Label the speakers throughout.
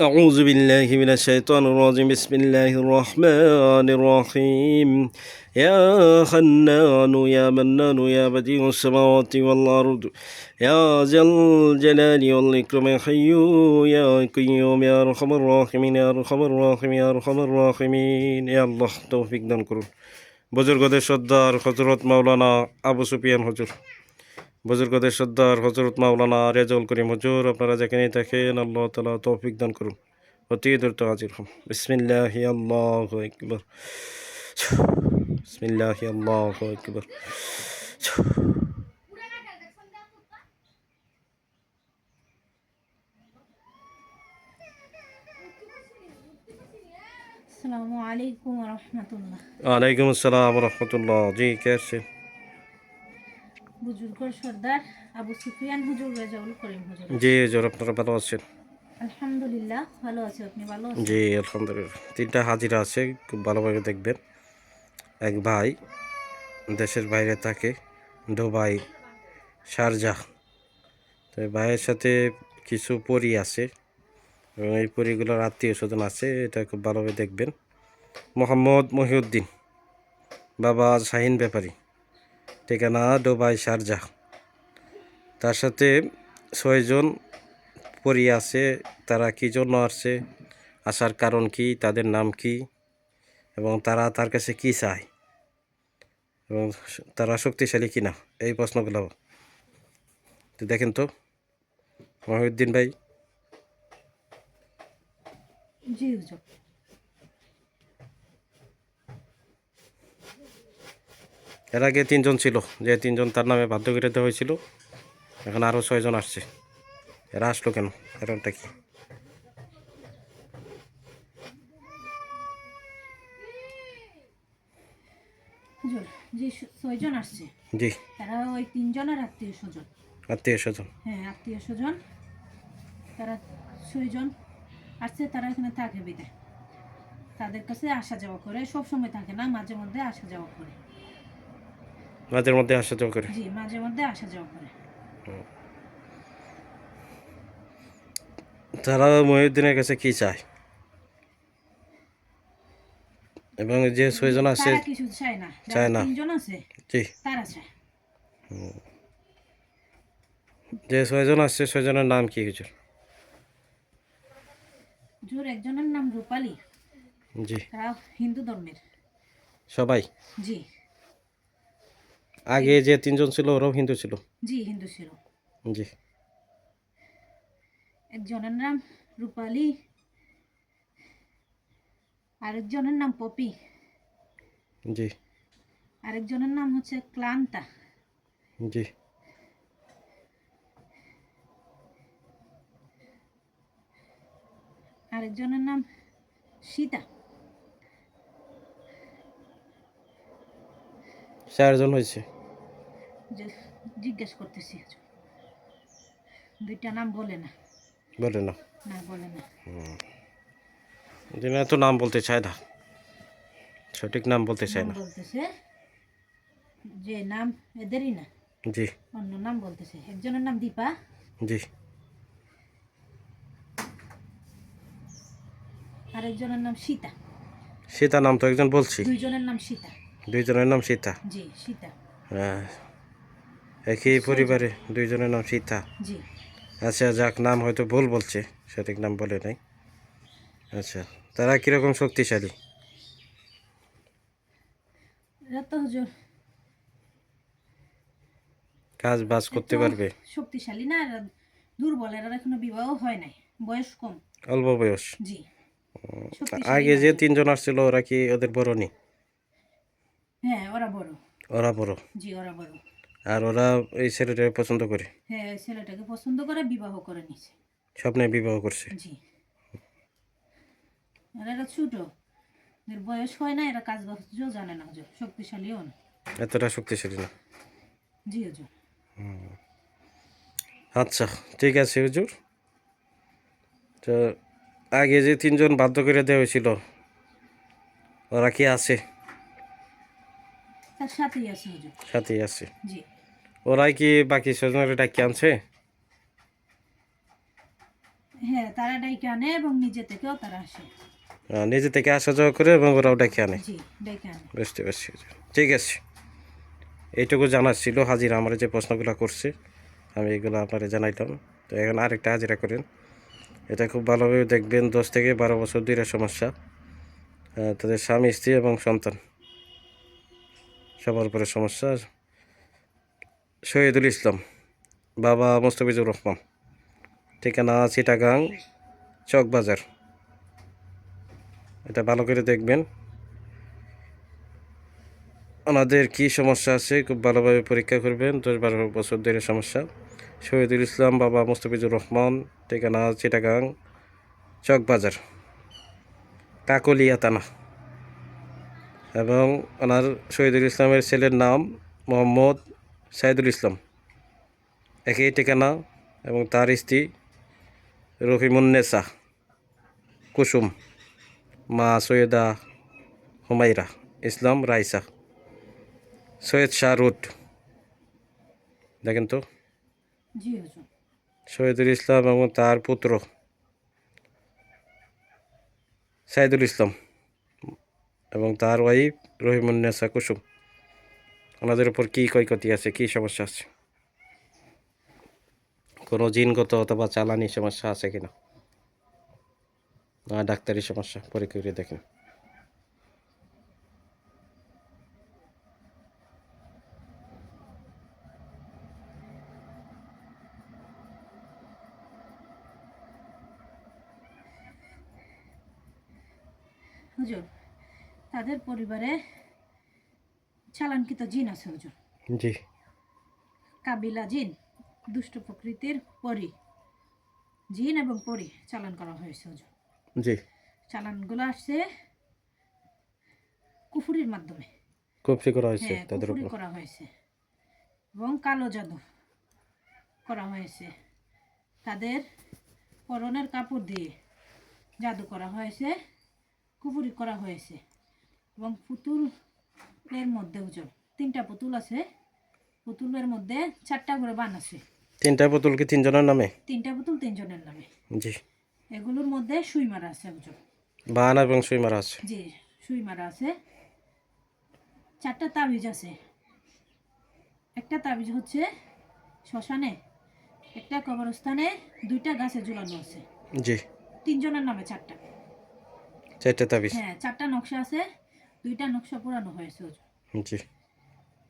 Speaker 1: أعوذ بالله من الشيطان الرجيم بسم الله الرحمن الرحيم يا خنان يا منان يا بديع السماوات والأرض يا ذا الجلال والإكرام يا حي يا قيوم يا أرحم الراحمين يا أرحم الراحمين يا أرحم الراحمين يا الله তৌফিক দান করুন। বুজুর্গদের সর্দার হযরত মাওলানা আবু সুফিয়ান হুজুর, বুজুর্গদের সর্দার হযরত মাওলানা রেজাউল করিম হুজুর, আপনারা যেখানেই থাকেন আল্লাহ তাআলা তৌফিক দান করুন। অতি দ্রুত হাজির হন। বিসমিল্লাহি আল্লাহু আকবার, বিসমিল্লাহি আল্লাহু আকবার।
Speaker 2: আসসালামু আলাইকুম ওয়া রাহমাতুল্লাহ।
Speaker 1: ওয়ালাইকুম আসসালাম ওয়া রাহমাতুল্লাহ। জি कैसे?
Speaker 2: বুজুর্গর সর্দার আবু সুফিয়ান হুজুর রেজাউল করিম হুজুর।
Speaker 1: জি হুজুর, আপনারা ভালো আছেন?
Speaker 2: আলহামদুলিল্লাহ ভালো আছি, আপনি ভালো আছেন?
Speaker 1: জি আলহামদুলিল্লাহ। তিনটা হাজিরা আছে, খুব ভালোভাবে দেখবেন। এক ভাই দেশের বাইরে থাকে, দুবাই, শারজাহ। তো এই ভাইয়ের সাথে কিছু পরী আছে এবং এই পরীগুলোর আত্মীয় স্বজন আছে, এটা খুব ভালোভাবে দেখবেন। মোহাম্মদ মহিউদ্দিন, বাবা শাহিন ব্যাপারী, ঠিকানা দুবাই শারজাহ। তার সাথে 6 জন পরী আছে। তারা কী জন্য আসছে, আসার কারণ কি, তাদের নাম কি এবং তারা তার কাছে কি চায় এবং তারা শক্তিশালী কিনা, এই প্রশ্নগুলো তো দেখেন তো মহিউদ্দিন ভাই।
Speaker 2: জি হুজুর।
Speaker 1: এর আগে 3 জন ছিল, যে 3 জন তার নামে বাধ্য করে দেওয়া হয়েছিল। এখন আরও 6 জন আসছে। এরা আসলো কেন, কারণটা কি?
Speaker 2: হুজুর, যে 6 জন আসছে
Speaker 1: জি,
Speaker 2: তারা ওই 3 জনের আত্মীয় স্বজন।
Speaker 1: আত্মীয় স্বজন।
Speaker 2: হ্যাঁ, আত্মীয় স্বজন। তারা 6 জন আসছে, তারা এখানে থাকে বিদায় তাদের কাছে আসা যাওয়া করে, সব সময় থাকে না, মাঝে মধ্যে আসা যাওয়া করে।
Speaker 1: মাঝের মধ্যে আসা যাওয়া করে।
Speaker 2: জি, মাঝে মধ্যে আসা যাওয়া করে।
Speaker 1: তারা মহিউদ্দিনের কাছে কি চায় এবং যে 6 জন আসছে
Speaker 2: তারা কিছু চায় না,
Speaker 1: চায়
Speaker 2: যারা
Speaker 1: না?
Speaker 2: 3 জন আছে
Speaker 1: জি,
Speaker 2: তারা চায়।
Speaker 1: যে 6 জন আসছে 6 জনের নাম কি হুজুর?
Speaker 2: হুজুর, একজনের নাম রূপালী,
Speaker 1: জি,
Speaker 2: তারা হিন্দু ধর্মের।
Speaker 1: সবাই।
Speaker 2: জি
Speaker 1: আগে যে 3 জন ছিল ওরাও হিন্দু ছিল?
Speaker 2: জি হিন্দু ছিল।
Speaker 1: জি,
Speaker 2: একজনের নাম রূপালী, আরেকজনের নাম পপি,
Speaker 1: জি,
Speaker 2: আরেকজনের নাম হচ্ছে ক্লান্তা,
Speaker 1: জি।
Speaker 2: আরেকজনের নাম সীতা।
Speaker 1: 4 জন হয়েছে।
Speaker 2: যে জিজ্ঞেস করতেছি, দুইটা নাম বলে না।
Speaker 1: বলে না?
Speaker 2: না, বলে না।
Speaker 1: দিনে তো নাম বলতে চায় না, সঠিক নাম বলতে চায়
Speaker 2: নাম
Speaker 1: না।
Speaker 2: বলতেছে যে নাম এদেরই না,
Speaker 1: জি,
Speaker 2: অন্য নাম বলতেছে। একজনের নাম দীপা,
Speaker 1: জি।
Speaker 2: আরেকজনের নাম সীতা।
Speaker 1: সীতা নাম তো একজন বলছি।
Speaker 2: দুইজনের নাম সীতা।
Speaker 1: 2 জনের নাম সীতা।
Speaker 2: জি, সীতা।
Speaker 1: হ্যাঁ, একই
Speaker 2: 6 জন।
Speaker 1: পরিবারে 2 জনের নাম সীতা।
Speaker 2: জি।
Speaker 1: আচ্ছা যাক, নাম হয়তো ভুল বলছে, সঠিক নাম বলে নাই। আচ্ছা, তারা কীরকম শক্তিশালী?
Speaker 2: এরা তো হুজুর
Speaker 1: কাজ বাজ করতে
Speaker 2: এত
Speaker 1: পারবে?
Speaker 2: শক্তিশালী না, এরা দুর্বল, এরা এখনো বিবাহ হয় নাই, বয়স কম।
Speaker 1: অল্প বয়স।
Speaker 2: জি, শক্তিশালী
Speaker 1: আগে
Speaker 2: না
Speaker 1: যে
Speaker 2: এত।
Speaker 1: 3 জন আসছিল ওরা কি ওদের বড় নি?
Speaker 2: হ্যাঁ, ওরা বড়।
Speaker 1: ওরা বড়।
Speaker 2: জি, ওরা বড়।
Speaker 1: আর ওরা এই ছেলেটাকে পছন্দ করে,
Speaker 2: হ্যাঁ, ছেলেটাকে পছন্দ করে বিবাহ করে নিছে।
Speaker 1: স্বপ্নে বিবাহ করছে।
Speaker 2: জি। আর এরা ছোট, এর বয়স হয় না, এরা কাজ বাজও জানে না হুজুর, শক্তিশালীও না।
Speaker 1: এতটা শক্তিশালী না?
Speaker 2: জি হুজুর।
Speaker 1: আচ্ছা, ঠিক আছে হুজুর। তো আগে যে 3 জন বাধ্য করে দেওয়া হয়েছিল ওরা কি আছে?
Speaker 2: তার সাথেই আছে হুজুর।
Speaker 1: সাথেই আছে।
Speaker 2: জি।
Speaker 1: ওরাই কি বাকি 6 জনের ডাকি আনছে?
Speaker 2: হ্যাঁ, তারা ডাইকে আনে এবং নিজে থেকেও তারা আসে।
Speaker 1: নিজে থেকে আসা যাওয়া করে এবং ওরাও ডেকে আনে।
Speaker 2: জি, ডাইকে আনে।
Speaker 1: বুঝতে পারছি হুজুর। ঠিক আছে, এইটুকু জানার ছিল। হাজিরা আমার যে প্রশ্নগুলো করছে আমি এগুলো আপনারা জানাইলাম। তো এখন আরেকটা হাজিরা করেন, এটা খুব ভালোভাবে দেখবেন। 10 থেকে 12 বছর ধরে সমস্যা, তাদের স্বামী স্ত্রী এবং সন্তান সবার উপরে সমস্যা। শহীদুল ইসলাম, বাবা মোস্তাফিজুর রহমান, ঠিকানা চিটাগাং চকবাজার। এটা ভালো করে দেখবেন, ওনাদের কী সমস্যা আছে খুব ভালোভাবে পরীক্ষা করবেন। 10-12 বছর ধরে সমস্যা। শহীদুল ইসলাম, বাবা মোস্তাফিজুর রহমান, ঠিকানা চিটাগাং চকবাজার, কাকলিয়া থানা। এবং ওনার শহীদুল ইসলামের ছেলের নাম মোহাম্মদ সাইদুল ইসলাম, একই ঠিকানা। এবং তার স্ত্রী রহিমুন্নেসা কুসুম, মা সৈয়দা হুমাইরা ইসলাম রাইসা, সৈয়দ শাহ রুট। দেখেন তো,
Speaker 2: জি হুজুর।
Speaker 1: শহীদুল ইসলাম এবং তার পুত্র সাইদুল ইসলাম এবং তার ওয়াইফ রহিমুন্নেসা কুসুম, ওনাদের উপর কী ক্ষয়ক্ষতি আছে, কী সমস্যা আছে, কোনো জিনগত অথবা চালানি সমস্যা আছে কিনা, না ডাক্তারি সমস্যা, পরীক্ষা করে দেখেন।
Speaker 2: হুজুর, তাদের পরিবারে চালানকৃত জিন আছে হুজুর।
Speaker 1: জি
Speaker 2: কাবিলা জিন, দুষ্ট প্রকৃতির পরি জিন এবং পরি চালান করা হয়েছে হুজুর।
Speaker 1: জি,
Speaker 2: চালানগুলো আসছে কুফুরির মাধ্যমে।
Speaker 1: কুফরি করা হয়েছে
Speaker 2: হ্যাঁ,
Speaker 1: তাদের
Speaker 2: কুফুরি
Speaker 1: উপর।
Speaker 2: করা হয়েছে এবং কালো জাদু করা হয়েছে। তাদের পরনের কাপড় দিয়ে জাদু করা হয়েছে, কুফুরি করা হয়েছে। এবং পুতুলের মধ্যে হুজুর 3টা পুতুল আছে। পুতুলের মধ্যে 4টা করে বান আছে।
Speaker 1: 3টা পুতুল কি 3 জনের নামে?
Speaker 2: 3টা পুতুল 3 জনের নামে।
Speaker 1: জি,
Speaker 2: এগুলোর মধ্যে সুই মারা আছে হুজুর।
Speaker 1: বান এবং সুই মারা আছে।
Speaker 2: জি, সুই মারা আছে। 4টা তাবিজ আছে। একটা তাবিজ হচ্ছে শ্মশানে, একটা কবরস্থানে, 2টা গাছে ঝুলানো আছে।
Speaker 1: জি,
Speaker 2: 3 জনের নামে 4টা।
Speaker 1: 4টে তাবিজ।
Speaker 2: হ্যাঁ, 4টা নকশা আছে। 2টা নকশা পুরানো হয়েছে হুজুর।
Speaker 1: জি,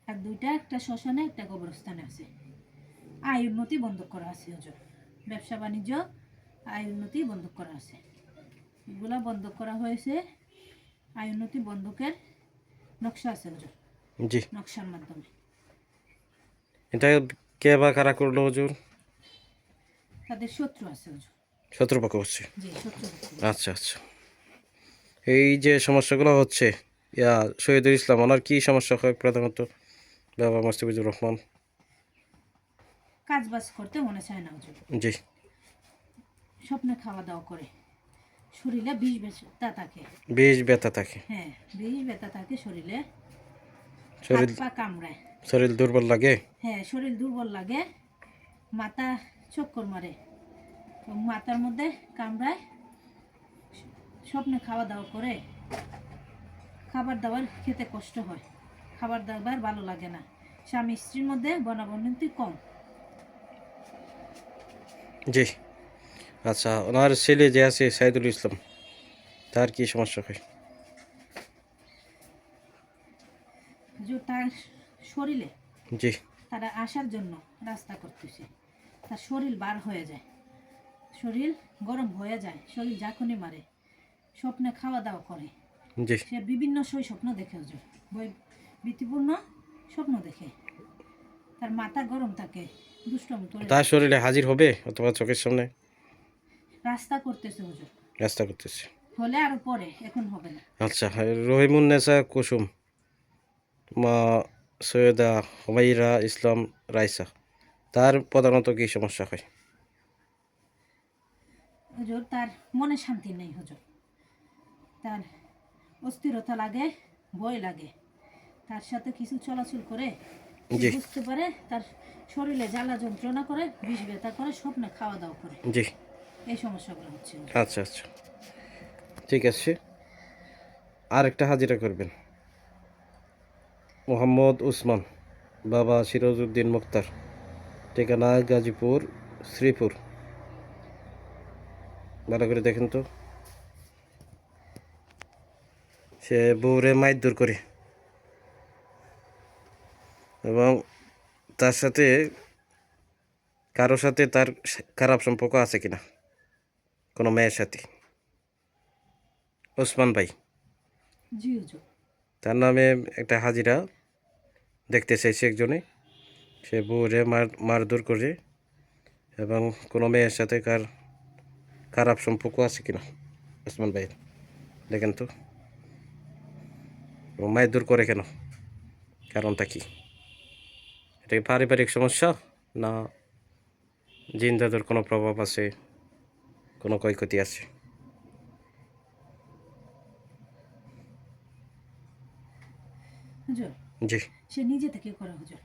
Speaker 2: আর 2টা একটা শ্মশানে, একটা কবরস্থানে আছে। আয় উন্নতি বন্ধক করা আছে হুজুর। ব্যবসা বাণিজ্য, আয় উন্নতি বন্ধক করা আছে। এগুলা বন্ধক করা হয়েছে। আয় উন্নতি বন্ধকের নকশা আছে হুজুর,
Speaker 1: জি।
Speaker 2: নকশার মাধ্যমে।
Speaker 1: এটা কে বা কারা করলো হুজুর?
Speaker 2: তাদের শত্রু আছে হুজুর।
Speaker 1: শত্রুপক্ষ হচ্ছে।
Speaker 2: জি, শত্রু আছে।
Speaker 1: আচ্ছা আচ্ছা, এই যে সমস্যাগুলো হচ্ছে, শহীদুল ইসলাম ওনার কী সমস্যা হয় প্রধানত? বাবা মোস্তাফিজুর রহমান।
Speaker 2: কাজ বাজ করতে মনে চায় না হুজুর।
Speaker 1: জি,
Speaker 2: স্বপ্নে খাওয়া দাওয়া করে। শরীরে বিষ ব্যথা থাকে।
Speaker 1: বেশ ব্যথা থাকে,
Speaker 2: হ্যাঁ, বিষ ব্যথা থাকে শরীরে। হাত
Speaker 1: শরীর
Speaker 2: পা কামড়ায়।
Speaker 1: শরীর দুর্বল লাগে।
Speaker 2: হ্যাঁ, শরীর দুর্বল লাগে। মাথা চক্কর মারে। এবং মাথার মধ্যে কামড়ায়। স্বপ্নে খাওয়া দাওয়া করে। খাবার দাবার খেতে কষ্ট হয়। খাবার দাবার ভালো লাগে না। স্বামী স্ত্রীর মধ্যে বনাবনতি কম।
Speaker 1: জি, আচ্ছা, ওনার ছেলে যে আছে সাইদুল ইসলাম, তার কি সমস্যা হয়?
Speaker 2: যে তার শরীরে
Speaker 1: জি,
Speaker 2: তারা আসার জন্য রাস্তা করতেছে। তার শরীর বার হয়ে যায়। শরীর গরম হয়ে যায়। শরীর ঝাঁকুনি মারে। স্বপ্নে খাওয়া দাওয়া করে।
Speaker 1: জি,
Speaker 2: সে বিভিন্ন স্বপ্ন দেখে হুজুর। ভীতিপূর্ণ স্বপ্ন দেখে। তার মাথা গরম থাকে। দুষ্টমি করে।
Speaker 1: তার শরীরে হাজির হবে অথবা চোখের সামনে
Speaker 2: রাস্তা করতেছে হুজুর।
Speaker 1: রাস্তা করতেছে।
Speaker 2: হলে আরো পরে, এখন হবে না।
Speaker 1: আচ্ছা, রহিমুন্নেসা কুসুম, মা সৈয়দা হুমাইরা ইসলাম রাইসা, তার প্রধানত কী সমস্যা হয়?
Speaker 2: হুজুর, তার মনে শান্তি নেই হুজুর। তার অস্থিরতা লাগে, ভয় লাগে। তার সাথে কিছু চলাচল করে সে
Speaker 1: জি,
Speaker 2: বুঝতে পারে তার শরীরে জ্বালা যন্ত্রণা করে, বিষ ব্যথা করে, স্বপ্নে খাওয়া দাওয়া করে।
Speaker 1: জি,
Speaker 2: এই সমস্যাগুলো হচ্ছে হুজুর।
Speaker 1: আচ্ছা আচ্ছা, ঠিক আছে। আরেকটা হাজিরা করবেন। মোহাম্মদ উসমান, বাবা সিরাজউদ্দিন মুক্তার, ঠিকানা গাজীপুর শ্রীপুর। ভালো করে দেখেন তো। সে বউরে মারধর করে এবং তার সাথে কারোর সাথে তার খারাপ সম্পর্ক আছে কিনা, কোনো মেয়ের সাথে। ওসমান ভাই,
Speaker 2: জি হুজুর।
Speaker 1: তার নামে একটা হাজিরা দেখতে চাইছে একজনে। সে বউরে মারধর করে এবং কোনো মেয়ের সাথে কার খারাপ সম্পর্ক আছে কিনা ওসমান ভাইয়ের, দেখেন তো। এবং মারধর করে কেন, কারণটা কি? এটা কি পারিবারিক সমস্যা, না জিন জাদুর কোনো প্রভাব আছে, কোনো ক্ষয়ক্ষতি আছে?
Speaker 2: হুজুর,
Speaker 1: জি,
Speaker 2: সে নিজে থেকে করে হুজুর।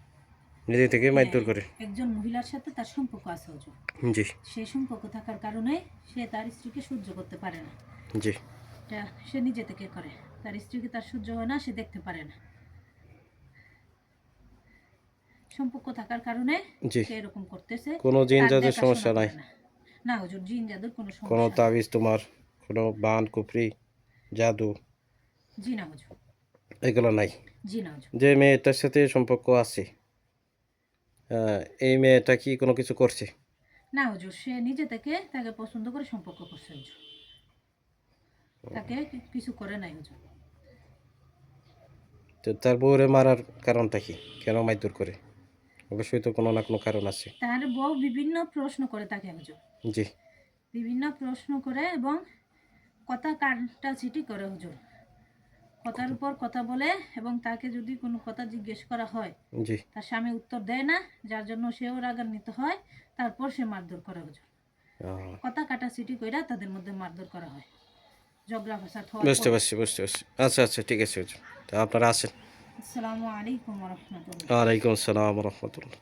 Speaker 1: নিজে থেকে মারধর করে।
Speaker 2: একজন মহিলার সাথে তার সম্পর্ক আছে হুজুর।
Speaker 1: জি
Speaker 2: সেই সম্পর্ক থাকার কারণে সে তার স্ত্রীকে সহ্য করতে পারে না।
Speaker 1: জি
Speaker 2: এটা সে নিজে থেকে করে। তার স্ত্রীকে তার সহ্য হয় না, সে দেখতে পারে না। সম্পর্ক থাকার কারণে
Speaker 1: জি,
Speaker 2: সে এরকম করতেছে।
Speaker 1: কোনো জিন
Speaker 2: তার
Speaker 1: জাদুর
Speaker 2: দেখাশোনা
Speaker 1: সমস্যা নাই?
Speaker 2: করে না। না হুজুর, জিন জাদুর কোনো
Speaker 1: কোনো
Speaker 2: সমস্যা নেই।
Speaker 1: তাবিজ তোমার, কোনো বান কুফরি, জাদু,
Speaker 2: জি না হুজুর।
Speaker 1: এগুলো নাই?
Speaker 2: জি না হুজুর।
Speaker 1: যে মেয়েটার সাথে সম্পর্ক আছে, এই মেয়েটা কি কোনো কিছু করছে?
Speaker 2: না হুজুর, সে নিজে থেকে তাকে পছন্দ করে সম্পর্ক করছে হুজুর। তাকে কিছু করে নাই হুজুর।
Speaker 1: তো তার বউরে মারার কারণটা কি, কেন মারধর করে? অবশ্যই তো কোনো না কোনো কারণ আছে।
Speaker 2: তার বউ বিভিন্ন প্রশ্ন করে তাকে হুজুর।
Speaker 1: জি
Speaker 2: বিভিন্ন প্রশ্ন করে এবং কথা কাটাছিটি করে হুজুর। কথার উপর কথা বলে এবং তাকে যদি কোনো কথা জিজ্ঞেস করা হয়,
Speaker 1: জি।
Speaker 2: তার স্বামী উত্তর দেয় না, যার জন্য সেও রাগান্বিত হয়। তারপর সে মারধর করে হুজুর।
Speaker 1: আহ,
Speaker 2: কথা কাটাছিটি কইরা তাদের মধ্যে মারধর করা হয় ঝগড়া ফ্যাসাদ হওয়ার
Speaker 1: বুঝতে
Speaker 2: পরে।
Speaker 1: পারছি বুঝতে পারছি। আচ্ছা আচ্ছা, ঠিক আছে হুজুর। তা আপনারা আছেন।
Speaker 2: আসসালামু আলাইকুম রহমতুল্লাহ।
Speaker 1: ওয়ালাইকুম আসসালাম রহমতুল্লাহ।